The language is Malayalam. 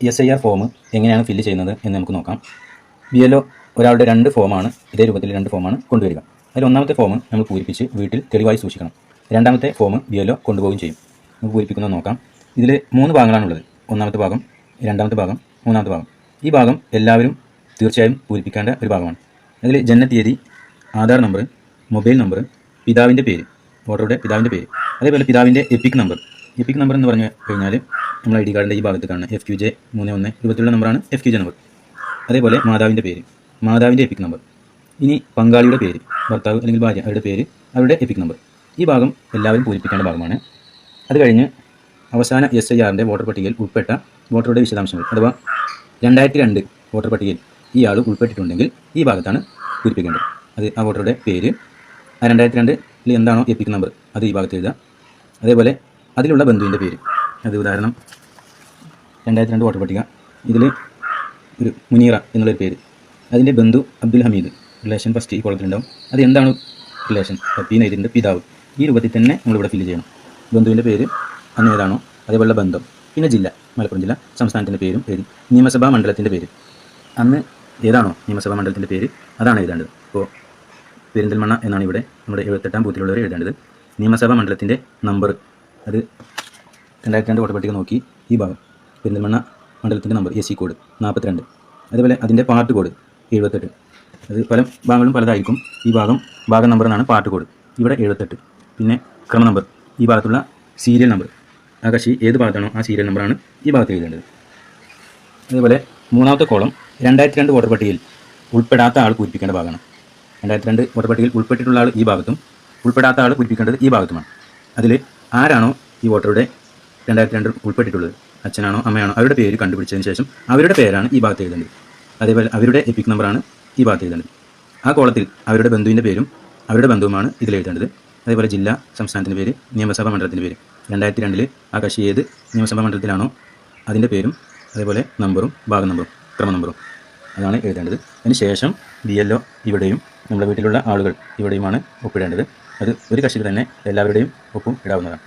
SIR ഫോം എങ്ങനെയാണ് ഫില്ല് ചെയ്യുന്നത് എന്ന് നമുക്ക് നോക്കാം. BLO ഒരാളുടെ 2 ഫോമാണ് ഇതേ രൂപത്തിൽ 2 ഫോമാണ് കൊണ്ടുവരിക. അതിൽ ഒന്നാമത്തെ ഫോം നമ്മൾ പൂരിപ്പിച്ച് വീട്ടിൽ തെളിവായി സൂക്ഷിക്കണം. രണ്ടാമത്തെ ഫോം BLO കൊണ്ടുപോവുകയും ചെയ്യും. നമുക്ക് പൂരിപ്പിക്കുന്നത് നോക്കാം. ഇതിൽ 3 ഭാഗങ്ങളാണുള്ളത്. ഒന്നാമത്തെ ഭാഗം, രണ്ടാമത്തെ ഭാഗം, മൂന്നാമത്തെ ഭാഗം. ഈ ഭാഗം എല്ലാവരും തീർച്ചയായും പൂരിപ്പിക്കേണ്ട ഒരു ഭാഗമാണ്. അതിൽ ജനനത്തീയതി, ആധാർ നമ്പർ, മൊബൈൽ നമ്പർ, പിതാവിൻ്റെ പേര്, വോട്ടറുടെ പിതാവിൻ്റെ പേര്, അതേപോലെ പിതാവിൻ്റെ എപ്പിക് നമ്പർ. എപ്പിക് നമ്പർ എന്ന് പറഞ്ഞു കഴിഞ്ഞാൽ നമ്മൾ ID കാർഡിൻ്റെ ഈ ഭാഗത്ത് കാണുന്ന FQJ 31 രൂപത്തിലുള്ള നമ്പറാണ് FQJ നമ്പർ. അതേപോലെ മാതാവിൻ്റെ പേര്, മാതാവിൻ്റെ എപ്പിക് നമ്പർ. ഇനി പങ്കാളിയുടെ പേര്, ഭർത്താവ് അല്ലെങ്കിൽ ഭാര്യ, അവരുടെ പേര്, അവരുടെ എപ്പിക് നമ്പർ. ഈ ഭാഗം എല്ലാവരും പൂരിപ്പിക്കേണ്ട ഭാഗമാണ്. അത് കഴിഞ്ഞ് അവസാന SIRൻ്റെ വോട്ടർ പട്ടികയിൽ ഉൾപ്പെട്ട വോട്ടറുടെ വിശദാംശങ്ങൾ, അഥവാ 2002 വോട്ടർ പട്ടികയിൽ ഈ ആൾ ഉൾപ്പെട്ടിട്ടുണ്ടെങ്കിൽ ഈ ഭാഗത്താണ് പൂരിപ്പിക്കേണ്ടത്. അത് ആ വോട്ടറുടെ പേര്, ആ 2002 എന്താണോ എപ്പിക് നമ്പർ അത് ഈ ഭാഗത്ത് എഴുതുക. അതേപോലെ അതിലുള്ള ബന്ധുവിൻ്റെ പേര്. അത് ഉദാഹരണം 2002 വോട്ടർ പട്ടിക, ഇതിൽ ഒരു മുനീറ എന്നുള്ളൊരു പേര്, അതിൻ്റെ ബന്ധു അബ്ദുൽ ഹമീദ്, റിലേഷൻ ഫസ്റ്റ് ഈ കോളത്തിലുണ്ടാവും. അത് എന്താണ് റിലേഷൻ, പി എഴുതിയിട്ടുണ്ട്, പിതാവ്. ഈ രൂപത്തിൽ തന്നെ നമ്മളിവിടെ ഫില്ല് ചെയ്യണം. ബന്ധുവിൻ്റെ പേര് അന്ന് ഏതാണോ അതേപോലുള്ള ബന്ധം, പിന്നെ ജില്ല, മലപ്പുറം ജില്ല, സംസ്ഥാനത്തിൻ്റെ പേരും എഴുതി, നിയമസഭാ മണ്ഡലത്തിൻ്റെ പേര്, അന്ന് ഏതാണോ നിയമസഭാ മണ്ഡലത്തിൻ്റെ പേര് അതാണ് എഴുതേണ്ടത്. ഇപ്പോൾ പെരിന്തൽമണ്ണ എന്നാണ് ഇവിടെ നമ്മുടെ 78ാം ബൂത്തിലുള്ളവർ എഴുതേണ്ടത്. നിയമസഭാ മണ്ഡലത്തിൻ്റെ നമ്പർ, അത് 2002 വോട്ടർ പട്ടിക നോക്കി ഈ ഭാഗം പെരിന്തൽമണ്ണ മണ്ഡലത്തിൻ്റെ നമ്പർ SC കോഡ് 42. അതുപോലെ അതിൻ്റെ പാർട്ട് കോഡ് 78. അത് പല ഭാഗങ്ങളും പലതായിരിക്കും. ഈ ഭാഗം നമ്പർ എന്നാണ് പാർട്ട് കോഡ്, ഇവിടെ 78. പിന്നെ ക്രമ നമ്പർ, ഈ ഭാഗത്തുള്ള സീരിയൽ നമ്പർ, ആ കക്ഷി ഏത് ഭാഗത്താണോ ആ സീരിയൽ നമ്പറാണ് ഈ ഭാഗത്ത് എഴുതേണ്ടത്. അതേപോലെ മൂന്നാമത്തെ കോളം 2002 വോട്ടർ പട്ടികയിൽ ഉൾപ്പെടാത്ത ആൾ പൂരിപ്പിക്കേണ്ട ഭാഗമാണ്. 2002 വോട്ടർ പട്ടികയിൽ ഉൾപ്പെട്ടിട്ടുള്ള ആൾ ഈ ഭാഗത്തും ഉൾപ്പെടാത്ത ആൾ പൂരിപ്പിക്കേണ്ടത് ഈ ഭാഗത്തുമാണ്. അതിൽ ആരാണോ ഈ വോട്ടറുടെ 2002 ഉൾപ്പെട്ടിട്ടുള്ളത്, അച്ഛനാണോ അമ്മയാണോ, അവരുടെ പേര് കണ്ടുപിടിച്ചതിന് ശേഷം അവരുടെ പേരാണ് ഈ ഭാഗത്ത് എഴുതേണ്ടത്. അതേപോലെ അവരുടെ എപ്പിക് നമ്പറാണ് ഈ ഭാഗത്ത് എഴുതേണ്ടത്. ആ കോളത്തിൽ അവരുടെ ബന്ധുവിൻ്റെ പേരും അവരുടെ ബന്ധുവുമാണ് ഇതിൽ എഴുതേണ്ടത്. അതേപോലെ ജില്ല, സംസ്ഥാനത്തിൻ്റെ പേര്, നിയമസഭാ മണ്ഡലത്തിൻ്റെ പേര്, 2002 ആ കക്ഷി ഏത് നിയമസഭാ മണ്ഡലത്തിലാണോ അതിൻ്റെ പേരും അതേപോലെ നമ്പറും ഭാഗം നമ്പറും ക്രമ നമ്പറും അതാണ് എഴുതേണ്ടത്. അതിന് ശേഷം BLO ഇവിടെയും നമ്മുടെ വീട്ടിലുള്ള ആളുകൾ ഇവിടെയുമാണ് ഒപ്പിടേണ്ടത്. അത് ഒരു കക്ഷിയിൽ തന്നെ എല്ലാവരുടെയും ഒപ്പും ഇടാവുന്നതാണ്.